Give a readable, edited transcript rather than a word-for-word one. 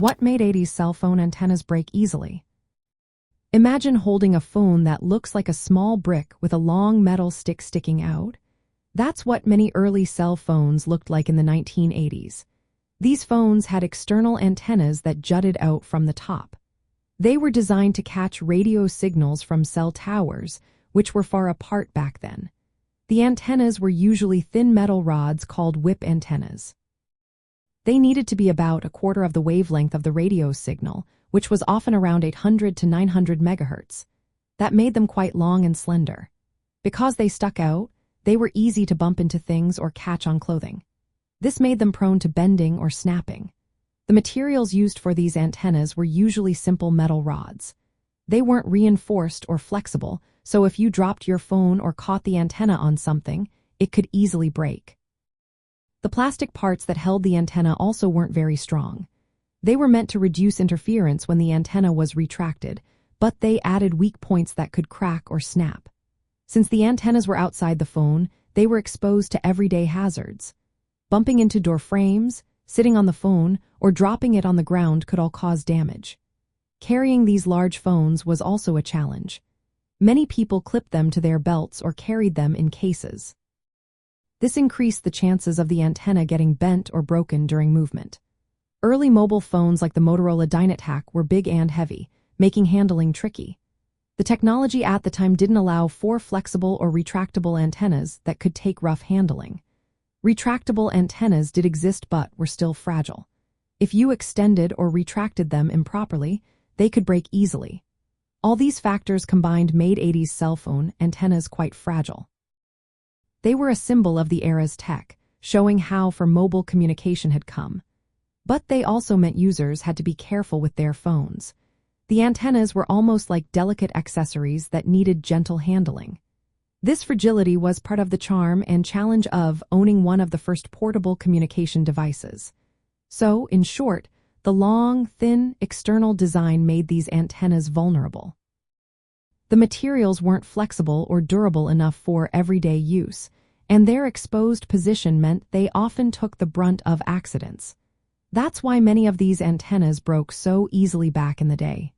What made 80s cell phone antennas break easily? Imagine holding a phone that looks like a small brick with a long metal stick sticking out. That's what many early cell phones looked like in the 1980s. These phones had external antennas that jutted out from the top. They were designed to catch radio signals from cell towers, which were far apart back then. The antennas were usually thin metal rods called whip antennas. They needed to be about a quarter of the wavelength of the radio signal, which was often around 800 to 900 megahertz. That made them quite long and slender. Because they stuck out, they were easy to bump into things or catch on clothing. This made them prone to bending or snapping. The materials used for these antennas were usually simple metal rods. They weren't reinforced or flexible, so if you dropped your phone or caught the antenna on something, it could easily break. The plastic parts that held the antenna also weren't very strong. They were meant to reduce interference when the antenna was retracted, but they added weak points that could crack or snap. Since the antennas were outside the phone, they were exposed to everyday hazards. Bumping into door frames, sitting on the phone, or dropping it on the ground could all cause damage. Carrying these large phones was also a challenge. Many people clipped them to their belts or carried them in cases. This increased the chances of the antenna getting bent or broken during movement. Early mobile phones like the Motorola Dynatac were big and heavy, making handling tricky. The technology at the time didn't allow for flexible or retractable antennas that could take rough handling. Retractable antennas did exist but were still fragile. If you extended or retracted them improperly, they could break easily. All these factors combined made 80s cell phone antennas quite fragile. They were a symbol of the era's tech, showing how far mobile communication had come. But they also meant users had to be careful with their phones. The antennas were almost like delicate accessories that needed gentle handling. This fragility was part of the charm and challenge of owning one of the first portable communication devices. So, in short, the long, thin, external design made these antennas vulnerable. The materials weren't flexible or durable enough for everyday use, and their exposed position meant they often took the brunt of accidents. That's why many of these antennas broke so easily back in the day.